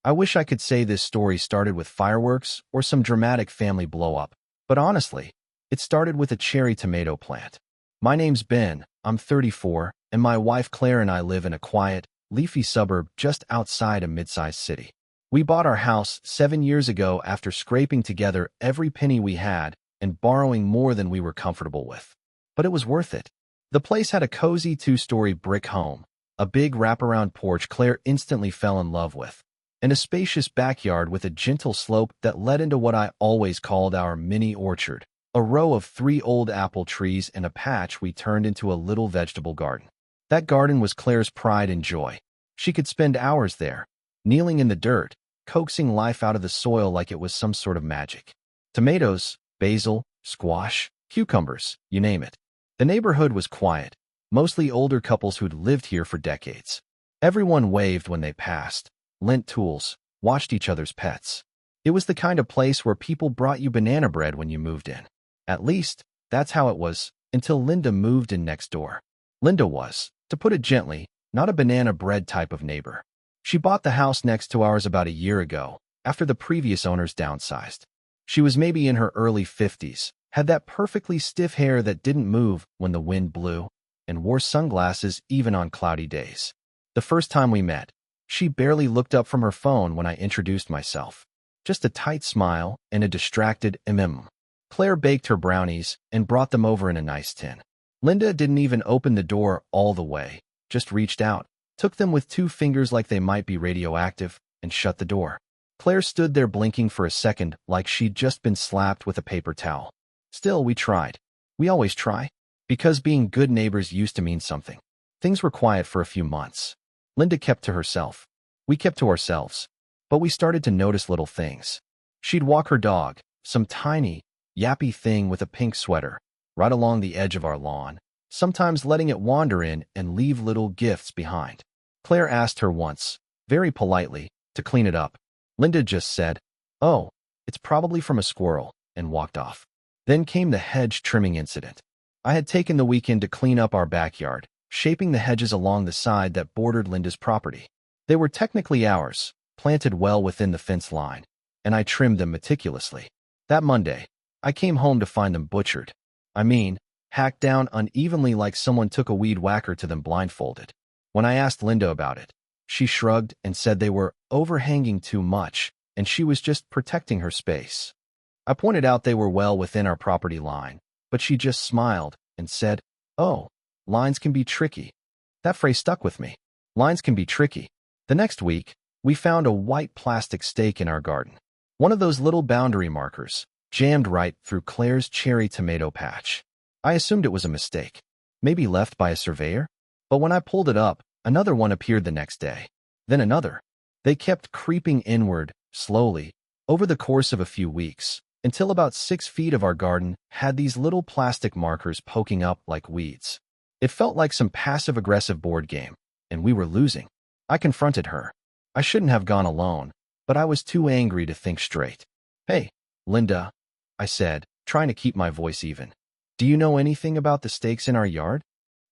I wish I could say this story started with fireworks or some dramatic family blow-up, but honestly, it started with a cherry tomato plant. My name's Ben, I'm 34, and my wife Claire and I live in a quiet, leafy suburb just outside a mid-sized city. We bought our house 7 years ago after scraping together every penny we had and borrowing more than we were comfortable with. But it was worth it. The place had a cozy 2-story brick home, a big wraparound porch Claire instantly fell in love with, and a spacious backyard with a gentle slope that led into what I always called our mini orchard, a row of 3 old apple trees and a patch we turned into a little vegetable garden. That garden was Claire's pride and joy. She could spend hours there, kneeling in the dirt, coaxing life out of the soil like it was some sort of magic. Tomatoes, basil, squash, cucumbers, you name it. The neighborhood was quiet, mostly older couples who'd lived here for decades. Everyone waved when they passed, lent tools, watched each other's pets. It was the kind of place where people brought you banana bread when you moved in. At least, that's how it was, until Linda moved in next door. Linda was, to put it gently, not a banana bread type of neighbor. She bought the house next to ours about a year ago, after the previous owners downsized. She was maybe in her early 50s, had that perfectly stiff hair that didn't move when the wind blew, and wore sunglasses even on cloudy days. The first time we met, she barely looked up from her phone when I introduced myself. Just a tight smile and a distracted Claire baked her brownies and brought them over in a nice tin. Linda didn't even open the door all the way, just reached out, took them with 2 fingers like they might be radioactive, and shut the door. Claire stood there blinking for a second like she'd just been slapped with a paper towel. Still, we tried. We always try. Because being good neighbors used to mean something. Things were quiet for a few months. Linda kept to herself. We kept to ourselves. But we started to notice little things. She'd walk her dog, some tiny, yappy thing with a pink sweater, right along the edge of our lawn, sometimes letting it wander in and leave little gifts behind. Claire asked her once, very politely, to clean it up. Linda just said, "Oh, it's probably from a squirrel," and walked off. Then came the hedge trimming incident. I had taken the weekend to clean up our backyard, shaping the hedges along the side that bordered Linda's property. They were technically ours, planted well within the fence line, and I trimmed them meticulously. That Monday, I came home to find them butchered. I mean, hacked down unevenly like someone took a weed whacker to them blindfolded. When I asked Linda about it, she shrugged and said they were overhanging too much, and she was just protecting her space. I pointed out they were well within our property line, but she just smiled and said, "Oh, lines can be tricky." That phrase stuck with me. Lines can be tricky. The next week, we found a white plastic stake in our garden. One of those little boundary markers, jammed right through Claire's cherry tomato patch. I assumed it was a mistake, maybe left by a surveyor. But when I pulled it up, another one appeared the next day. Then another. They kept creeping inward, slowly, over the course of a few weeks, until about 6 feet of our garden had these little plastic markers poking up like weeds. It felt like some passive-aggressive board game, and we were losing. I confronted her. I shouldn't have gone alone, but I was too angry to think straight. "Hey, Linda," I said, trying to keep my voice even. "Do you know anything about the stakes in our yard?"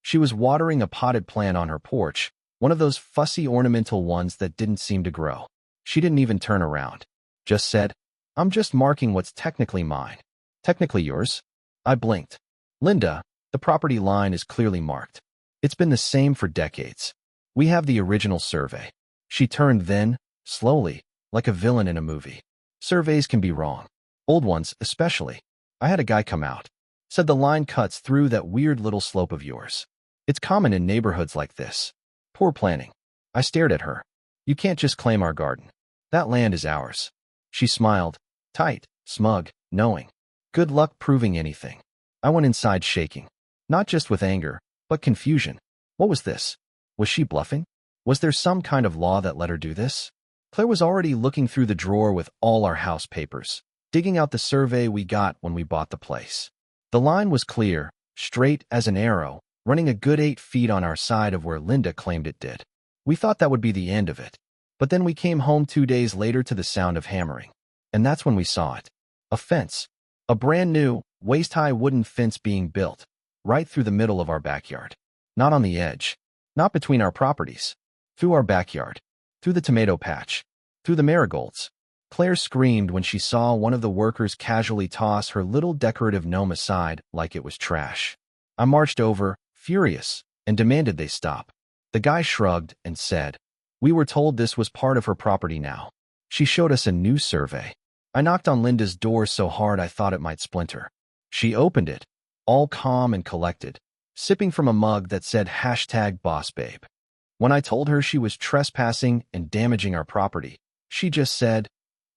She was watering a potted plant on her porch, one of those fussy ornamental ones that didn't seem to grow. She didn't even turn around. Just said, "I'm just marking what's technically mine." "Technically yours?" I blinked. "Linda, the property line is clearly marked. It's been the same for decades. We have the original survey." She turned then, slowly, like a villain in a movie. "Surveys can be wrong. Old ones, especially. I had a guy come out. Said the line cuts through that weird little slope of yours. It's common in neighborhoods like this. Poor planning." I stared at her. "You can't just claim our garden. That land is ours." She smiled, tight, smug, knowing. Good luck proving anything. I went inside shaking. Not just with anger, but confusion. What was this? Was she bluffing? Was there some kind of law that let her do this? Claire was already looking through the drawer with all our house papers, digging out the survey we got when we bought the place. The line was clear, straight as an arrow, running a good 8 feet on our side of where Linda claimed it did. We thought that would be the end of it. But then we came home 2 days later to the sound of hammering. And that's when we saw it. A fence. A brand new, waist-high wooden fence being built, right through the middle of our backyard. Not on the edge. Not between our properties. Through our backyard. Through the tomato patch. through the marigolds. Claire screamed when she saw one of the workers casually toss her little decorative gnome aside like it was trash. I marched over, furious, and demanded they stop. The guy shrugged and said, "We were told this was part of her property now." She showed us a new survey. I knocked on Linda's door so hard I thought it might splinter. She opened it, all calm and collected, sipping from a mug that said #BossBabe. When I told her she was trespassing and damaging our property, she just said,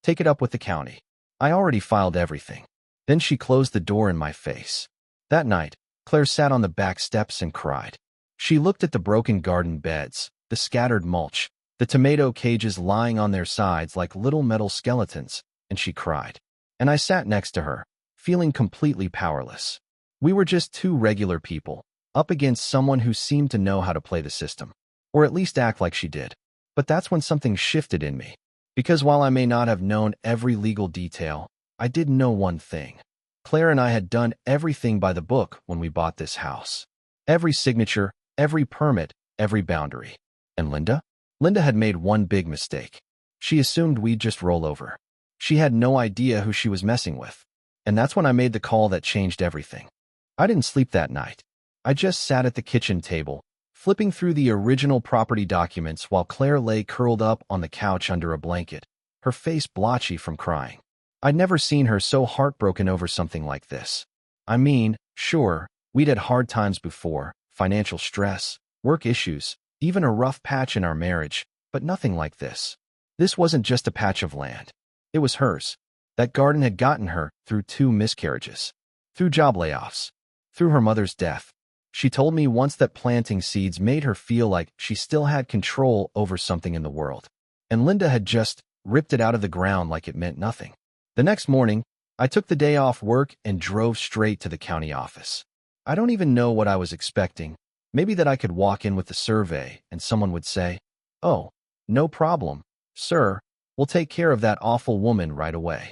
"Take it up with the county. I already filed everything." Then she closed the door in my face. That night, Claire sat on the back steps and cried. She looked at the broken garden beds, the scattered mulch, the tomato cages lying on their sides like little metal skeletons, and she cried. And I sat next to her, feeling completely powerless. We were just two regular people, up against someone who seemed to know how to play the system, or at least act like she did. But that's when something shifted in me. Because while I may not have known every legal detail, I did know one thing. Claire and I had done everything by the book when we bought this house. Every signature, every permit, every boundary. And Linda? Linda had made one big mistake. She assumed we'd just roll over. She had no idea who she was messing with. And that's when I made the call that changed everything. I didn't sleep that night. I just sat at the kitchen table, flipping through the original property documents while Claire lay curled up on the couch under a blanket, her face blotchy from crying. I'd never seen her so heartbroken over something like this. I mean, sure, we'd had hard times before, financial stress, work issues, even a rough patch in our marriage, but nothing like this. This wasn't just a patch of land. It was hers. That garden had gotten her through 2 miscarriages, through job layoffs, through her mother's death. She told me once that planting seeds made her feel like she still had control over something in the world. And Linda had just ripped it out of the ground like it meant nothing. The next morning, I took the day off work and drove straight to the county office. I don't even know what I was expecting. Maybe that I could walk in with the survey and someone would say, "Oh, no problem, sir. We'll take care of that awful woman right away."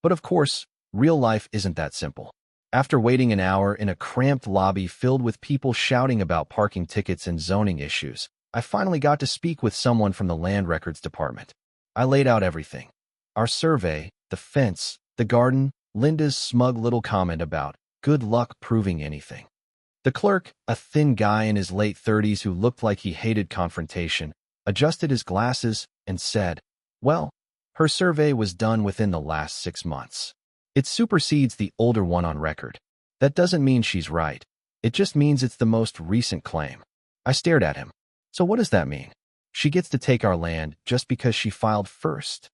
But of course, real life isn't that simple. After waiting an hour in a cramped lobby filled with people shouting about parking tickets and zoning issues, I finally got to speak with someone from the Land Records Department. I laid out everything. Our survey, the fence, the garden, Linda's smug little comment about good luck proving anything. The clerk, a thin guy in his late 30s who looked like he hated confrontation, adjusted his glasses and said, "Well, her survey was done within the last 6 months. It supersedes the older one on record. That doesn't mean she's right. It just means it's the most recent claim." I stared at him. "So what does that mean? She gets to take our land just because she filed first?"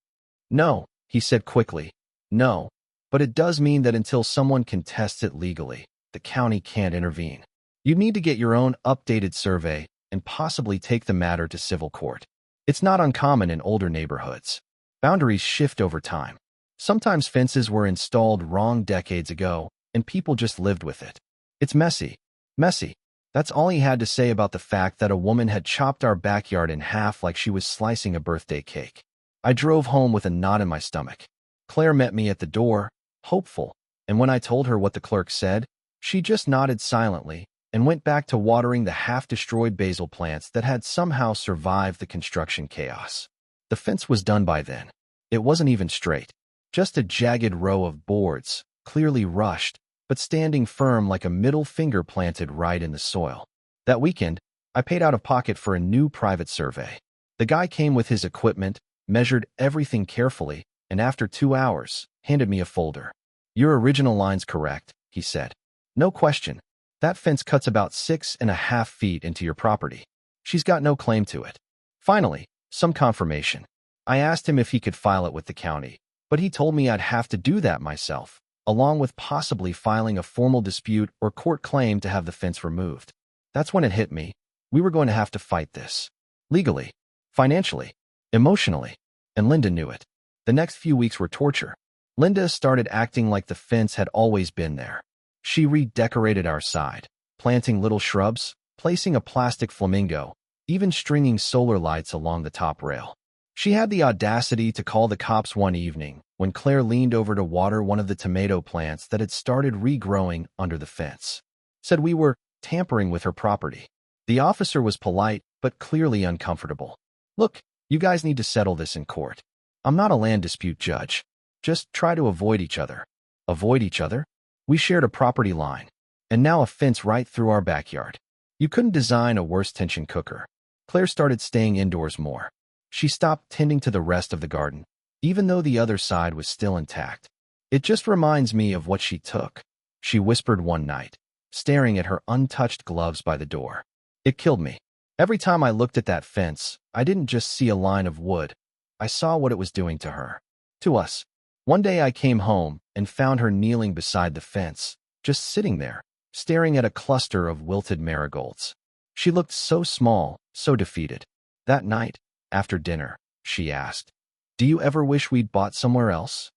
"No," he said quickly. "No. But it does mean that until someone contests it legally, the county can't intervene. You need to get your own updated survey and possibly take the matter to civil court. It's not uncommon in older neighborhoods. Boundaries shift over time. Sometimes fences were installed wrong decades ago, and people just lived with it. It's messy. Messy." That's all he had to say about the fact that a woman had chopped our backyard in half like she was slicing a birthday cake. I drove home with a knot in my stomach. Claire met me at the door, hopeful, and when I told her what the clerk said, she just nodded silently and went back to watering the half-destroyed basil plants that had somehow survived the construction chaos. The fence was done by then. It wasn't even straight. Just a jagged row of boards, clearly rushed, but standing firm like a middle finger planted right in the soil. That weekend, I paid out of pocket for a new private survey. The guy came with his equipment, measured everything carefully, and after 2 hours, handed me a folder. "Your original line's correct," he said. "No question. That fence cuts about 6.5 feet into your property. She's got no claim to it." Finally, some confirmation. I asked him if he could file it with the county, but he told me I'd have to do that myself, along with possibly filing a formal dispute or court claim to have the fence removed. That's when it hit me. We were going to have to fight this. Legally, financially, emotionally. And Linda knew it. The next few weeks were torture. Linda started acting like the fence had always been there. She redecorated our side, planting little shrubs, placing a plastic flamingo, even stringing solar lights along the top rail. She had the audacity to call the cops one evening when Claire leaned over to water one of the tomato plants that had started regrowing under the fence. Said we were tampering with her property. The officer was polite, but clearly uncomfortable. "Look, you guys need to settle this in court. I'm not a land dispute judge. Just try to avoid each other. Avoid each other? We shared a property line, and now a fence right through our backyard. You couldn't design a worse tension cooker. Claire started staying indoors more. She stopped tending to the rest of the garden, even though the other side was still intact. It just reminds me of what she took, she whispered one night, staring at her untouched gloves by the door. It killed me. Every time I looked at that fence, I didn't just see a line of wood. I saw what it was doing to her. To us. One day I came home and found her kneeling beside the fence, just sitting there, staring at a cluster of wilted marigolds. She looked so small, so defeated. That night, after dinner, she asked, "Do you ever wish we'd bought somewhere else?"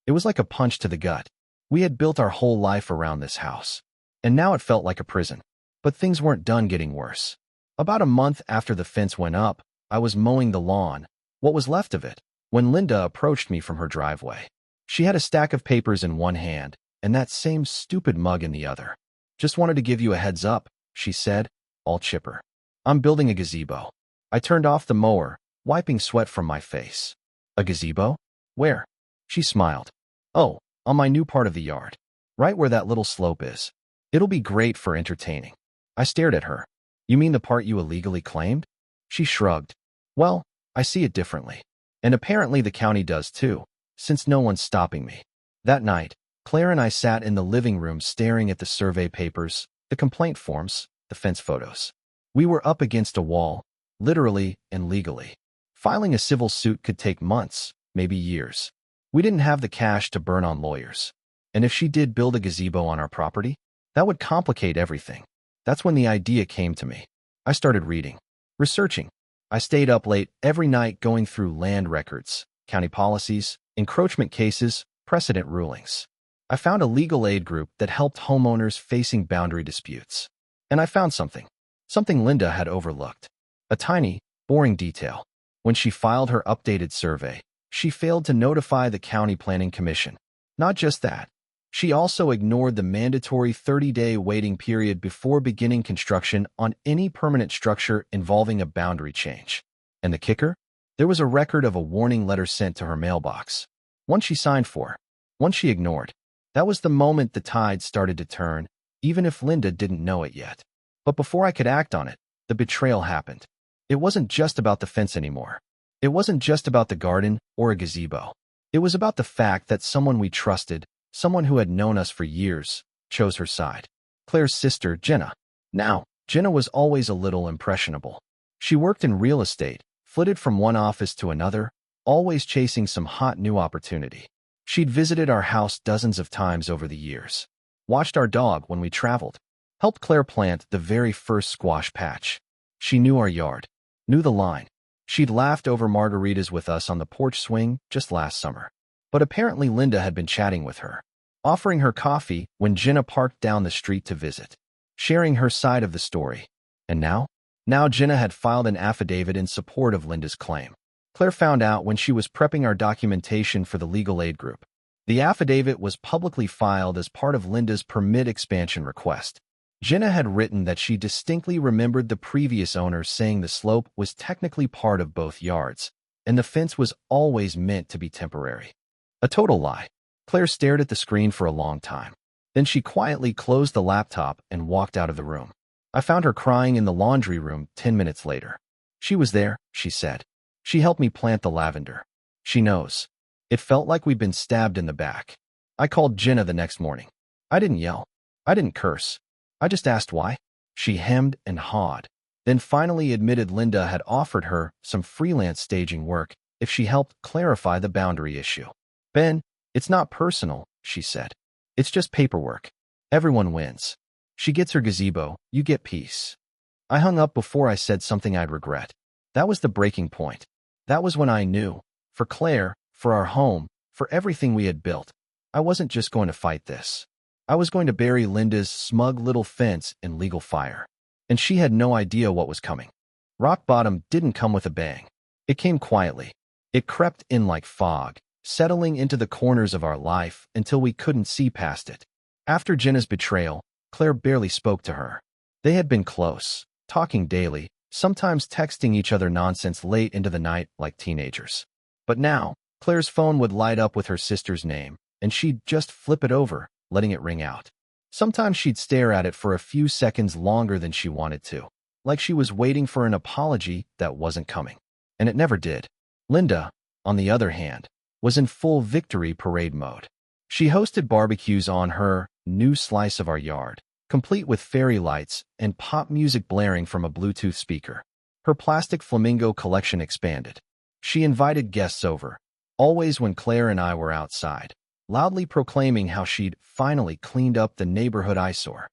It was like a punch to the gut. We had built our whole life around this house, and now it felt like a prison. But things weren't done getting worse. About a month after the fence went up, I was mowing the lawn, what was left of it, when Linda approached me from her driveway. She had a stack of papers in one hand and that same stupid mug in the other. "Just wanted to give you a heads up," she said, all chipper. "I'm building a gazebo." I turned off the mower, wiping sweat from my face. "A gazebo? Where?" She smiled. "Oh, on my new part of the yard. Right where that little slope is. It'll be great for entertaining." I stared at her. "You mean the part you illegally claimed?" She shrugged. "Well, I see it differently. And apparently the county does too, since no one's stopping me." That night, Claire and I sat in the living room staring at the survey papers, the complaint forms, the fence photos. We were up against a wall, literally and legally. Filing a civil suit could take months, maybe years. We didn't have the cash to burn on lawyers. And if she did build a gazebo on our property, that would complicate everything. That's when the idea came to me. I started reading, researching. I stayed up late every night going through land records, county policies, encroachment cases, precedent rulings. I found a legal aid group that helped homeowners facing boundary disputes. And I found something Linda had overlooked. A tiny, boring detail. When she filed her updated survey, she failed to notify the County Planning Commission. Not just that, she also ignored the mandatory 30-day waiting period before beginning construction on any permanent structure involving a boundary change. And the kicker? There was a record of a warning letter sent to her mailbox. One she signed for, one she ignored. That was the moment the tide started to turn, even if Linda didn't know it yet. But before I could act on it, the betrayal happened. It wasn't just about the fence anymore. It wasn't just about the garden or a gazebo. It was about the fact that someone we trusted, someone who had known us for years, chose her side. Claire's sister, Jenna. Now, Jenna was always a little impressionable. She worked in real estate, flitted from one office to another, always chasing some hot new opportunity. She'd visited our house dozens of times over the years, watched our dog when we traveled, helped Claire plant the very first squash patch. She knew our yard, knew the line. She'd laughed over margaritas with us on the porch swing just last summer. But apparently Linda had been chatting with her, offering her coffee when Jenna parked down the street to visit, sharing her side of the story. And now? Now Jenna had filed an affidavit in support of Linda's claim. Claire found out when she was prepping our documentation for the legal aid group. The affidavit was publicly filed as part of Linda's permit expansion request. Jenna had written that she distinctly remembered the previous owner saying the slope was technically part of both yards, and the fence was always meant to be temporary. A total lie. Claire stared at the screen for a long time. Then she quietly closed the laptop and walked out of the room. I found her crying in the laundry room 10 minutes later. "She was there," she said. "She helped me plant the lavender. She knows." It felt like we'd been stabbed in the back. I called Jenna the next morning. I didn't yell. I didn't curse. I just asked why. She hemmed and hawed, then finally admitted Linda had offered her some freelance staging work if she helped clarify the boundary issue. "Ben, it's not personal," she said. "It's just paperwork. Everyone wins. She gets her gazebo, you get peace." I hung up before I said something I'd regret. That was the breaking point. That was when I knew, for Claire, for our home, for everything we had built, I wasn't just going to fight this. I was going to bury Linda's smug little fence in legal fire. And she had no idea what was coming. Rock bottom didn't come with a bang. It came quietly. It crept in like fog, settling into the corners of our life until we couldn't see past it. After Jenna's betrayal, Claire barely spoke to her. They had been close, talking daily, sometimes texting each other nonsense late into the night like teenagers. But now, Claire's phone would light up with her sister's name, and she'd just flip it over, letting it ring out. Sometimes she'd stare at it for a few seconds longer than she wanted to, like she was waiting for an apology that wasn't coming. And it never did. Linda, on the other hand, was in full victory parade mode. She hosted barbecues on her new slice of our yard, complete with fairy lights and pop music blaring from a Bluetooth speaker. Her plastic flamingo collection expanded. She invited guests over, always when Claire and I were outside, loudly proclaiming how she'd finally cleaned up the neighborhood eyesore.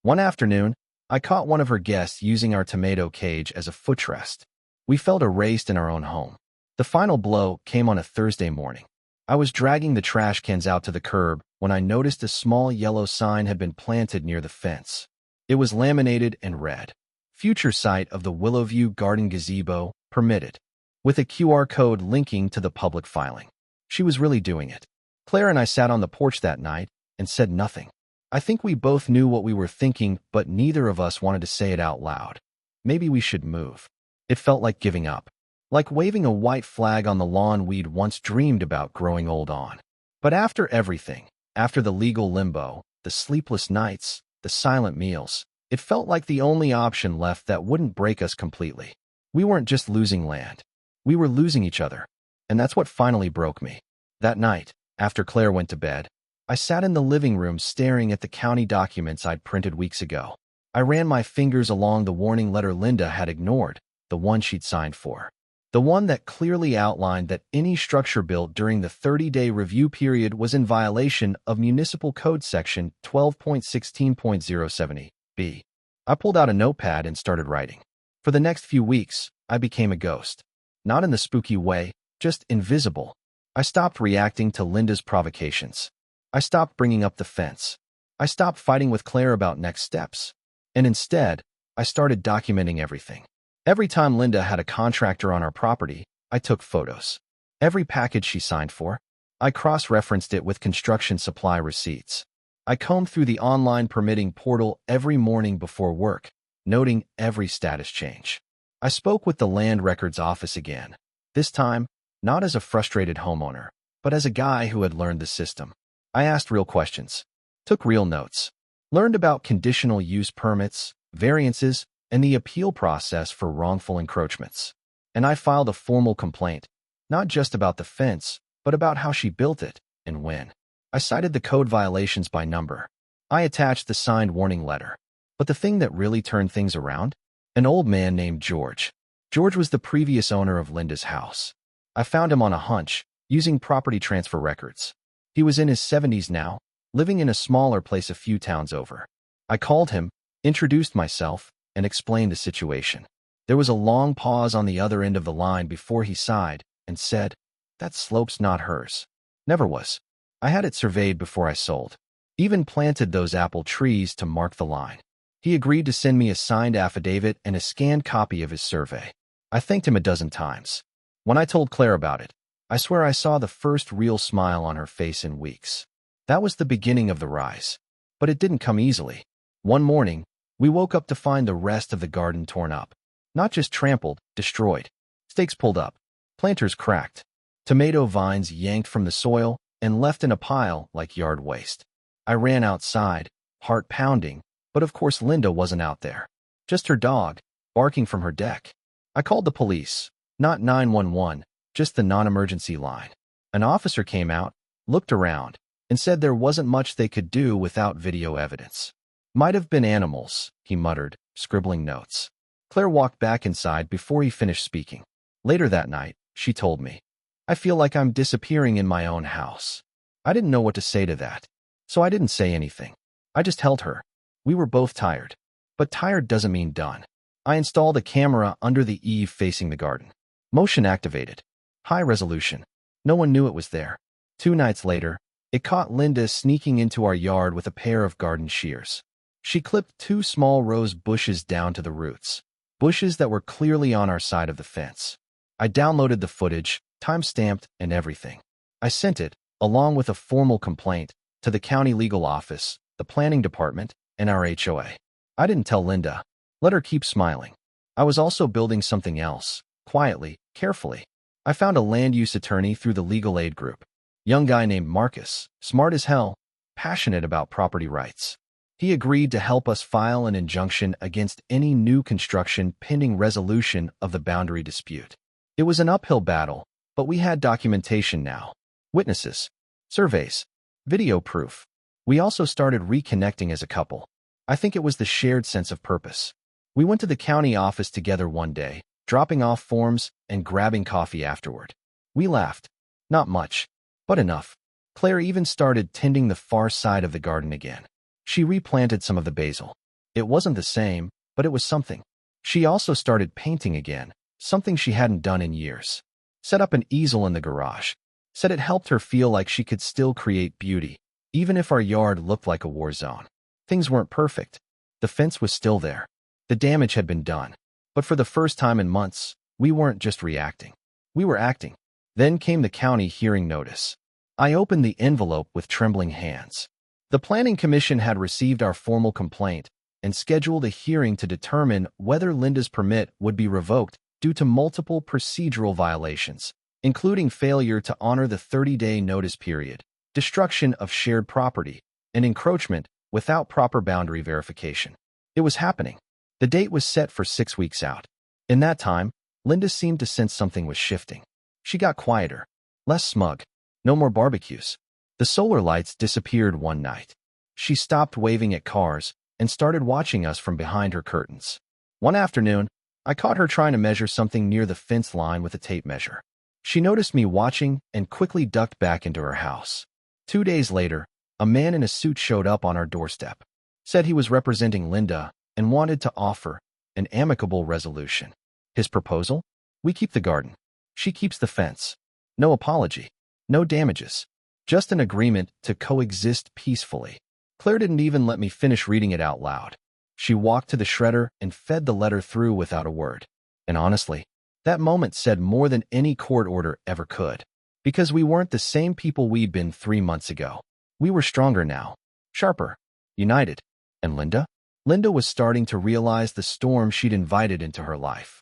One afternoon, I caught one of her guests using our tomato cage as a footrest. We felt erased in our own home. The final blow came on a Thursday morning. I was dragging the trash cans out to the curb when I noticed a small yellow sign had been planted near the fence. It was laminated and read, "Future site of the Willowview Garden Gazebo, permitted," with a QR code linking to the public filing. She was really doing it. Claire and I sat on the porch that night and said nothing. I think we both knew what we were thinking, but neither of us wanted to say it out loud. Maybe we should move. It felt like giving up. Like waving a white flag on the lawn we'd once dreamed about growing old on. But after everything, after the legal limbo, the sleepless nights, the silent meals, it felt like the only option left that wouldn't break us completely. We weren't just losing land. We were losing each other. And that's what finally broke me. That night, after Claire went to bed, I sat in the living room staring at the county documents I'd printed weeks ago. I ran my fingers along the warning letter Linda had ignored, the one she'd signed for. The one that clearly outlined that any structure built during the 30-day review period was in violation of Municipal Code Section 12.16.070b. I pulled out a notepad and started writing. For the next few weeks, I became a ghost. Not in the spooky way, just invisible. I stopped reacting to Linda's provocations. I stopped bringing up the fence. I stopped fighting with Claire about next steps. And instead, I started documenting everything. Every time Linda had a contractor on our property, I took photos. Every package she signed for, I cross-referenced it with construction supply receipts. I combed through the online permitting portal every morning before work, noting every status change. I spoke with the Land Records Office again, this time not as a frustrated homeowner, but as a guy who had learned the system. I asked real questions, took real notes, learned about conditional use permits, variances, and the appeal process for wrongful encroachments. And I filed a formal complaint, not just about the fence, but about how she built it and when. I cited the code violations by number. I attached the signed warning letter. But the thing that really turned things around? An old man named George. George was the previous owner of Linda's house. I found him on a hunch, using property transfer records. He was in his 70s now, living in a smaller place a few towns over. I called him, introduced myself, and explained the situation. There was a long pause on the other end of the line before he sighed and said, "That slope's not hers." Never was. I had it surveyed before I sold. Even planted those apple trees to mark the line. He agreed to send me a signed affidavit and a scanned copy of his survey. I thanked him a dozen times. When I told Claire about it, I swear I saw the first real smile on her face in weeks. That was the beginning of the rise. But it didn't come easily. One morning, we woke up to find the rest of the garden torn up. Not just trampled, destroyed. Stakes pulled up. Planters cracked. Tomato vines yanked from the soil and left in a pile like yard waste. I ran outside, heart pounding, but of course Linda wasn't out there. Just her dog, barking from her deck. I called the police, not 911, just the non-emergency line. An officer came out, looked around, and said there wasn't much they could do without video evidence. "Might have been animals," he muttered, scribbling notes. Claire walked back inside before he finished speaking. Later that night, she told me, "I feel like I'm disappearing in my own house." I didn't know what to say to that, so I didn't say anything. I just held her. We were both tired. But tired doesn't mean done. I installed a camera under the eave facing the garden. Motion activated. High resolution. No one knew it was there. 2 nights later, it caught Linda sneaking into our yard with a pair of garden shears. She clipped 2 small rose bushes down to the roots. Bushes that were clearly on our side of the fence. I downloaded the footage, time-stamped, and everything. I sent it, along with a formal complaint, to the county legal office, the planning department, and our HOA. I didn't tell Linda. Let her keep smiling. I was also building something else, quietly, carefully. I found a land use attorney through the legal aid group. Young guy named Marcus, smart as hell, passionate about property rights. He agreed to help us file an injunction against any new construction pending resolution of the boundary dispute. It was an uphill battle, but we had documentation now. Witnesses, surveys, video proof. We also started reconnecting as a couple. I think it was the shared sense of purpose. We went to the county office together one day, dropping off forms and grabbing coffee afterward. We laughed. Not much, but enough. Claire even started tending the far side of the garden again. She replanted some of the basil. It wasn't the same, but it was something. She also started painting again, something she hadn't done in years. Set up an easel in the garage. Said it helped her feel like she could still create beauty, even if our yard looked like a war zone. Things weren't perfect. The fence was still there. The damage had been done. But for the first time in months, we weren't just reacting. We were acting. Then came the county hearing notice. I opened the envelope with trembling hands. The Planning Commission had received our formal complaint and scheduled a hearing to determine whether Linda's permit would be revoked due to multiple procedural violations, including failure to honor the 30-day notice period, destruction of shared property, and encroachment without proper boundary verification. It was happening. The date was set for 6 weeks out. In that time, Linda seemed to sense something was shifting. She got quieter, less smug, no more barbecues. The solar lights disappeared one night. She stopped waving at cars and started watching us from behind her curtains. One afternoon, I caught her trying to measure something near the fence line with a tape measure. She noticed me watching and quickly ducked back into her house. 2 days later, a man in a suit showed up on our doorstep. Said he was representing Linda and wanted to offer an amicable resolution. His proposal? We keep the garden. She keeps the fence. No apology. No damages. Just an agreement to coexist peacefully. Claire didn't even let me finish reading it out loud. She walked to the shredder and fed the letter through without a word. And honestly, that moment said more than any court order ever could. Because we weren't the same people we'd been 3 months ago. We were stronger now. Sharper. United. And Linda? Linda was starting to realize the storm she'd invited into her life.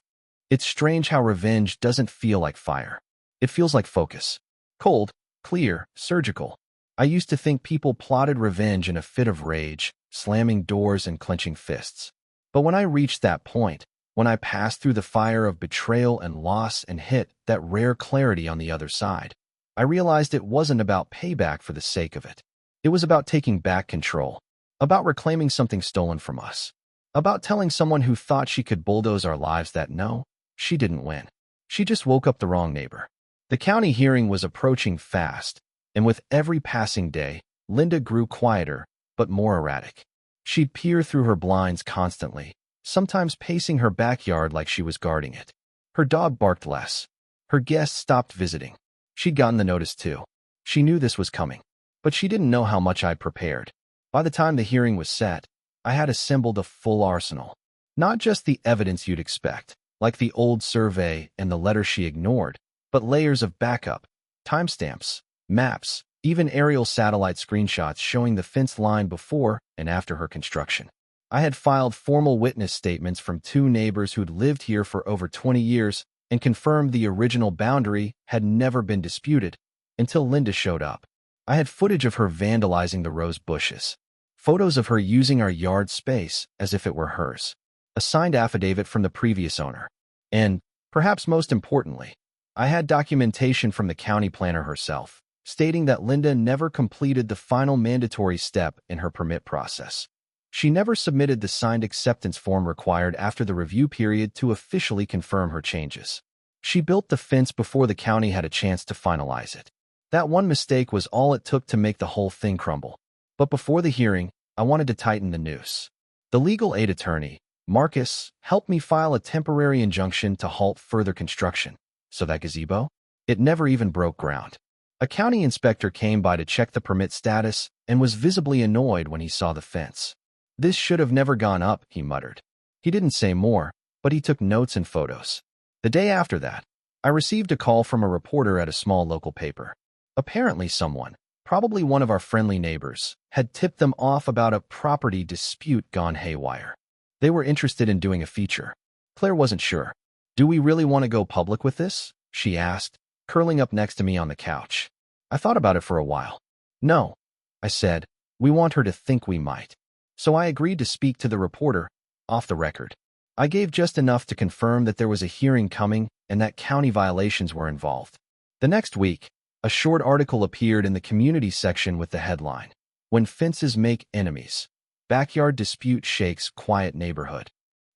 It's strange how revenge doesn't feel like fire. It feels like focus. Cold, clear, surgical. I used to think people plotted revenge in a fit of rage, slamming doors and clenching fists. But when I reached that point, when I passed through the fire of betrayal and loss and hit that rare clarity on the other side, I realized it wasn't about payback for the sake of it. It was about taking back control, about reclaiming something stolen from us, about telling someone who thought she could bulldoze our lives that no, she didn't win. She just woke up the wrong neighbor. The county hearing was approaching fast, and with every passing day, Linda grew quieter, but more erratic. She'd peer through her blinds constantly, sometimes pacing her backyard like she was guarding it. Her dog barked less. Her guests stopped visiting. She'd gotten the notice too. She knew this was coming, but she didn't know how much I'd prepared. By the time the hearing was set, I had assembled a full arsenal. Not just the evidence you'd expect, like the old survey and the letter she ignored, but layers of backup, timestamps, maps, even aerial satellite screenshots showing the fence line before and after her construction. I had filed formal witness statements from 2 neighbors who'd lived here for over 20 years and confirmed the original boundary had never been disputed until Linda showed up. I had footage of her vandalizing the rose bushes, photos of her using our yard space as if it were hers, a signed affidavit from the previous owner, and, perhaps most importantly, I had documentation from the county planner herself, stating that Linda never completed the final mandatory step in her permit process. She never submitted the signed acceptance form required after the review period to officially confirm her changes. She built the fence before the county had a chance to finalize it. That one mistake was all it took to make the whole thing crumble. But before the hearing, I wanted to tighten the noose. The legal aid attorney, Marcus, helped me file a temporary injunction to halt further construction. So that gazebo? It never even broke ground. A county inspector came by to check the permit status and was visibly annoyed when he saw the fence. "This should have never gone up," he muttered. He didn't say more, but he took notes and photos. The day after that, I received a call from a reporter at a small local paper. Apparently someone, probably one of our friendly neighbors, had tipped them off about a property dispute gone haywire. They were interested in doing a feature. Claire wasn't sure. Do we really want to go public with this? she asked, curling up next to me on the couch. I thought about it for a while. No, I said, we want her to think we might. So I agreed to speak to the reporter, off the record. I gave just enough to confirm that there was a hearing coming and that county violations were involved. The next week, a short article appeared in the community section with the headline, "When Fences Make Enemies. Backyard Dispute Shakes Quiet Neighborhood."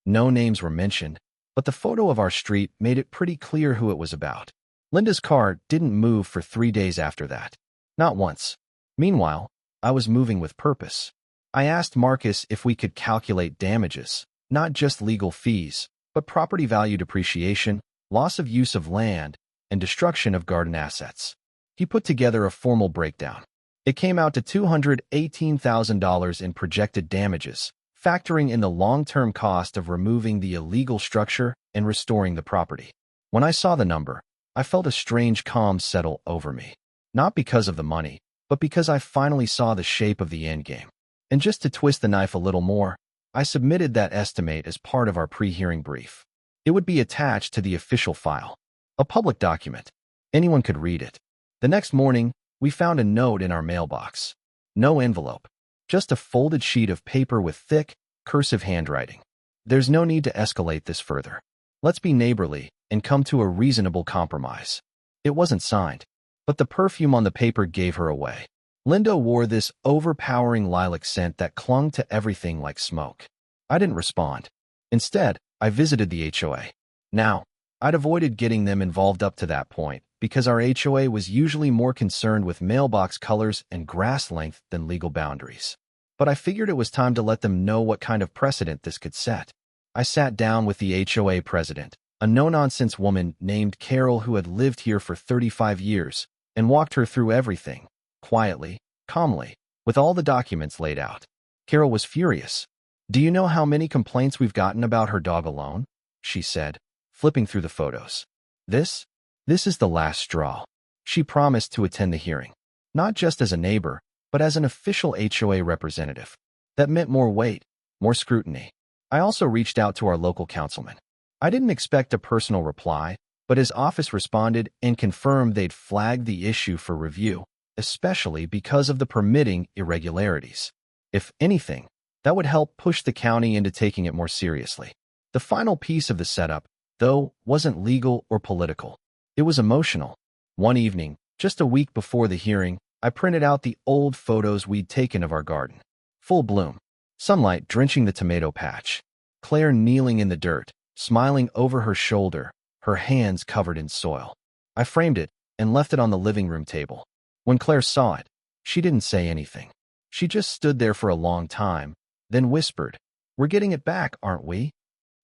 No names were mentioned, but the photo of our street made it pretty clear who it was about. Linda's car didn't move for 3 days after that. Not once. Meanwhile, I was moving with purpose. I asked Marcus if we could calculate damages, not just legal fees, but property value depreciation, loss of use of land, and destruction of garden assets. He put together a formal breakdown. It came out to $218,000 in projected damages, factoring in the long-term cost of removing the illegal structure and restoring the property. When I saw the number, I felt a strange calm settle over me. Not because of the money, but because I finally saw the shape of the endgame. And just to twist the knife a little more, I submitted that estimate as part of our pre-hearing brief. It would be attached to the official file, a public document. Anyone could read it. The next morning, we found a note in our mailbox. No envelope, just a folded sheet of paper with thick, cursive handwriting. "There's no need to escalate this further. Let's be neighborly and come to a reasonable compromise." It wasn't signed, but the perfume on the paper gave her away. Linda wore this overpowering lilac scent that clung to everything like smoke. I didn't respond. Instead, I visited the HOA. Now, I'd avoided getting them involved up to that point because our HOA was usually more concerned with mailbox colors and grass length than legal boundaries. But I figured it was time to let them know what kind of precedent this could set. I sat down with the HOA president, a no-nonsense woman named Carol who had lived here for 35 years, and walked her through everything, quietly, calmly, with all the documents laid out. Carol was furious. "Do you know how many complaints we've gotten about her dog alone?" she said, flipping through the photos. This is the last straw." She promised to attend the hearing, not just as a neighbor, but as an official HOA representative. That meant more weight, more scrutiny. I also reached out to our local councilman. I didn't expect a personal reply, but his office responded and confirmed they'd flagged the issue for review, especially because of the permitting irregularities. If anything, that would help push the county into taking it more seriously. The final piece of the setup, though, wasn't legal or political. It was emotional. One evening, just a week before the hearing, I printed out the old photos we'd taken of our garden. Full bloom. Sunlight drenching the tomato patch. Claire kneeling in the dirt, smiling over her shoulder, her hands covered in soil. I framed it and left it on the living room table. When Claire saw it, she didn't say anything. She just stood there for a long time, then whispered, "We're getting it back, aren't we?"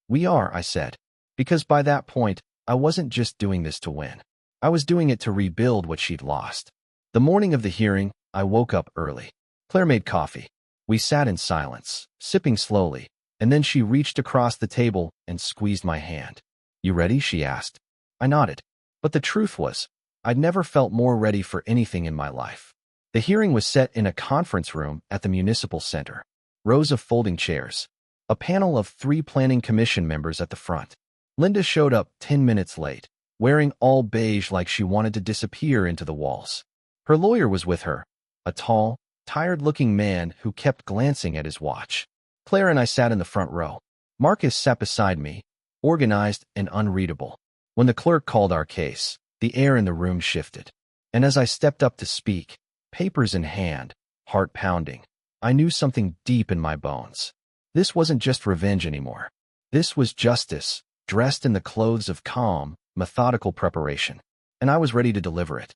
"We are," I said, because by that point, I wasn't just doing this to win. I was doing it to rebuild what she'd lost. The morning of the hearing, I woke up early. Claire made coffee. We sat in silence, sipping slowly, and then she reached across the table and squeezed my hand. "You ready?" she asked. I nodded. But the truth was, I'd never felt more ready for anything in my life. The hearing was set in a conference room at the municipal center. Rows of folding chairs. A panel of 3 planning commission members at the front. Linda showed up 10 minutes late, wearing all beige like she wanted to disappear into the walls. Her lawyer was with her, a tall, tired-looking man who kept glancing at his watch. Claire and I sat in the front row. Marcus sat beside me, organized and unreadable. When the clerk called our case, the air in the room shifted. And as I stepped up to speak, papers in hand, heart pounding, I knew something deep in my bones. This wasn't just revenge anymore. This was justice, dressed in the clothes of calm, methodical preparation. And I was ready to deliver it.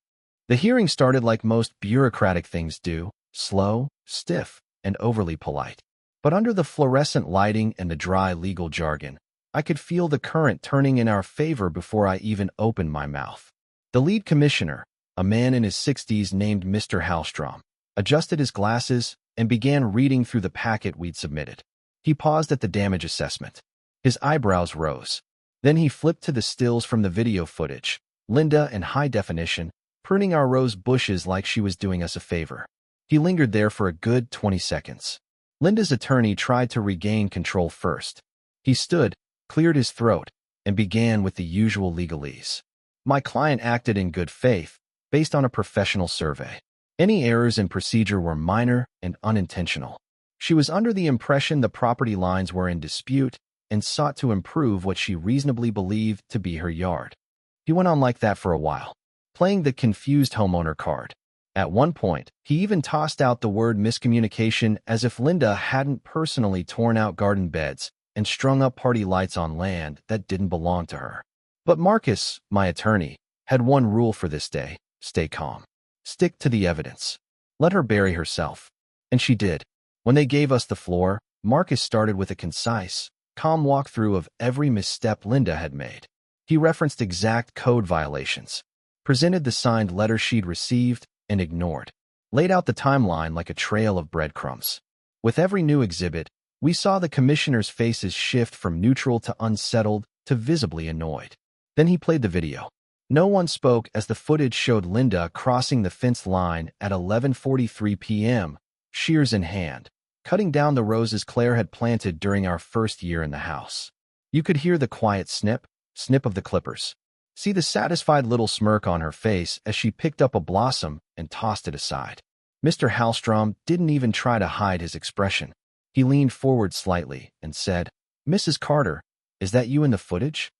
The hearing started like most bureaucratic things do, slow, stiff, and overly polite. But under the fluorescent lighting and the dry legal jargon, I could feel the current turning in our favor before I even opened my mouth. The lead commissioner, a man in his 60s named Mr. Hallstrom, adjusted his glasses and began reading through the packet we'd submitted. He paused at the damage assessment. His eyebrows rose. Then he flipped to the stills from the video footage, Linda in high definition, pruning our rose bushes like she was doing us a favor. He lingered there for a good 20 seconds. Linda's attorney tried to regain control first. He stood, cleared his throat, and began with the usual legalese. My client acted in good faith, based on a professional survey. Any errors in procedure were minor and unintentional. She was under the impression the property lines were in dispute and sought to improve what she reasonably believed to be her yard. He went on like that for a while, playing the confused homeowner card. At one point, he even tossed out the word miscommunication as if Linda hadn't personally torn out garden beds and strung up party lights on land that didn't belong to her. But Marcus, my attorney, had one rule for this day: stay calm. Stick to the evidence. Let her bury herself. And she did. When they gave us the floor, Marcus started with a concise, calm walkthrough of every misstep Linda had made. He referenced exact code violations, presented the signed letter she'd received and ignored, laid out the timeline like a trail of breadcrumbs. With every new exhibit, we saw the commissioner's faces shift from neutral to unsettled to visibly annoyed. Then he played the video. No one spoke as the footage showed Linda crossing the fence line at 11:43 p.m., shears in hand, cutting down the roses Claire had planted during our first year in the house. You could hear the quiet snip of the clippers. See the satisfied little smirk on her face as she picked up a blossom and tossed it aside. Mr. Hallstrom didn't even try to hide his expression. He leaned forward slightly and said, "Mrs. Carter, is that you in the footage?"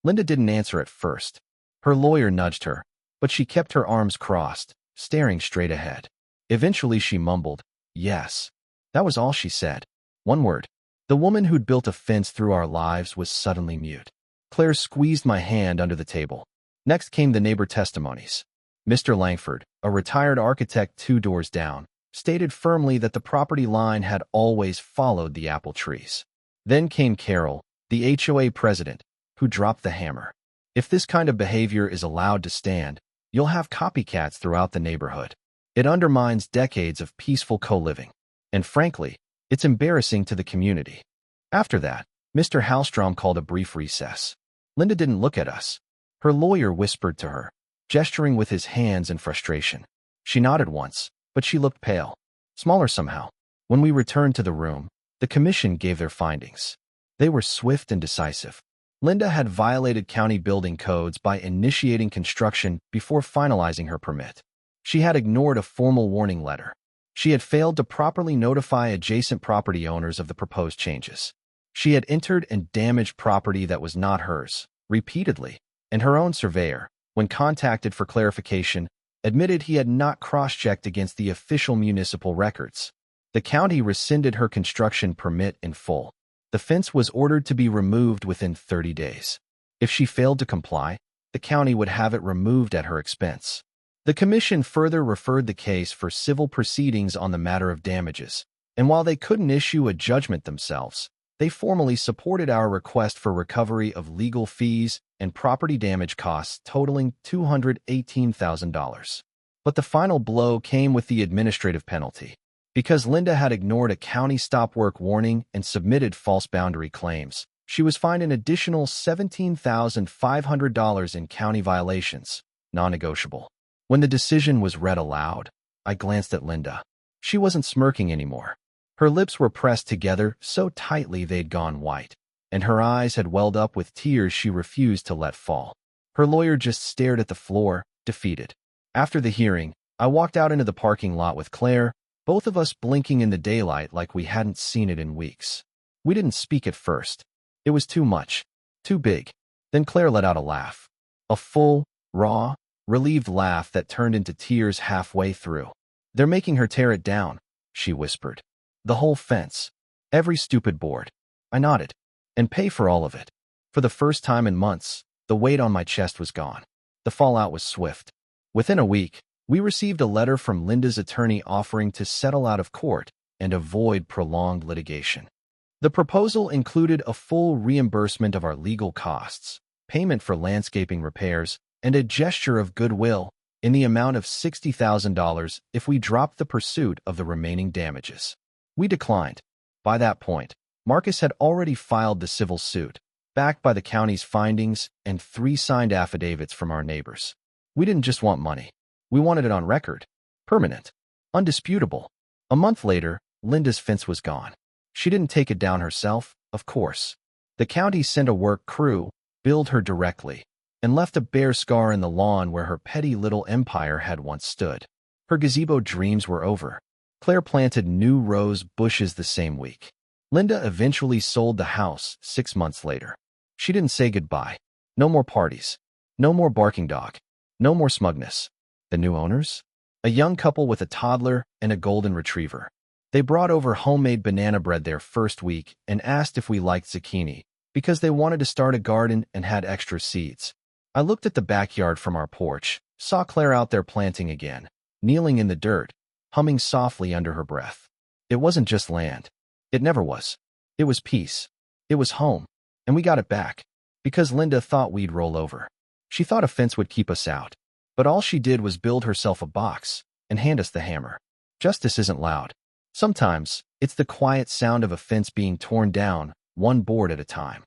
Linda didn't answer at first. Her lawyer nudged her, but she kept her arms crossed, staring straight ahead. Eventually she mumbled, "Yes." That was all she said. One word. The woman who'd built a fence through our lives was suddenly mute. Claire squeezed my hand under the table. Next came the neighbor testimonies. Mr. Langford, a retired architect 2 doors down, stated firmly that the property line had always followed the apple trees. Then came Carol, the HOA president, who dropped the hammer. If this kind of behavior is allowed to stand, you'll have copycats throughout the neighborhood. It undermines decades of peaceful co-living. And frankly, it's embarrassing to the community. After that, Mr. Hallstrom called a brief recess. Linda didn't look at us. Her lawyer whispered to her, gesturing with his hands in frustration. She nodded once, but she looked pale, smaller somehow. When we returned to the room, the commission gave their findings. They were swift and decisive. Linda had violated county building codes by initiating construction before finalizing her permit. She had ignored a formal warning letter. She had failed to properly notify adjacent property owners of the proposed changes. She had entered and damaged property that was not hers, repeatedly, and her own surveyor, when contacted for clarification, admitted he had not cross-checked against the official municipal records. The county rescinded her construction permit in full. The fence was ordered to be removed within 30 days. If she failed to comply, the county would have it removed at her expense. The commission further referred the case for civil proceedings on the matter of damages, and while they couldn't issue a judgment themselves, they formally supported our request for recovery of legal fees and property damage costs totaling $218,000. But the final blow came with the administrative penalty. Because Linda had ignored a county stop work warning and submitted false boundary claims, she was fined an additional $17,500 in county violations, non-negotiable. When the decision was read aloud, I glanced at Linda. She wasn't smirking anymore. Her lips were pressed together so tightly they'd gone white, and her eyes had welled up with tears she refused to let fall. Her lawyer just stared at the floor, defeated. After the hearing, I walked out into the parking lot with Claire, both of us blinking in the daylight like we hadn't seen it in weeks. We didn't speak at first. It was too much, too big. Then Claire let out a laugh. A full, raw, relieved laugh that turned into tears halfway through. "They're making her tear it down," she whispered. "The whole fence. Every stupid board." I nodded. "And pay for all of it." For the first time in months, the weight on my chest was gone. The fallout was swift. Within a week, we received a letter from Linda's attorney offering to settle out of court and avoid prolonged litigation. The proposal included a full reimbursement of our legal costs, payment for landscaping repairs, and a gesture of goodwill in the amount of $60,000 if we dropped the pursuit of the remaining damages. We declined. By that point, Marcus had already filed the civil suit, backed by the county's findings and 3 signed affidavits from our neighbors. We didn't just want money. We wanted it on record, permanent, undisputable. A month later, Linda's fence was gone. She didn't take it down herself, of course. The county sent a work crew, billed her directly, and left a bare scar in the lawn where her petty little empire had once stood. Her gazebo dreams were over. Claire planted new rose bushes the same week. Linda eventually sold the house 6 months later. She didn't say goodbye. No more parties. No more barking dog. No more smugness. The new owners? A young couple with a toddler and a golden retriever. They brought over homemade banana bread their first week and asked if we liked zucchini, because they wanted to start a garden and had extra seeds. I looked at the backyard from our porch, saw Claire out there planting again, kneeling in the dirt, humming softly under her breath. It wasn't just land. It never was. It was peace. It was home. And we got it back. Because Linda thought we'd roll over. She thought a fence would keep us out. But all she did was build herself a box and hand us the hammer. Justice isn't loud. Sometimes, it's the quiet sound of a fence being torn down, one board at a time.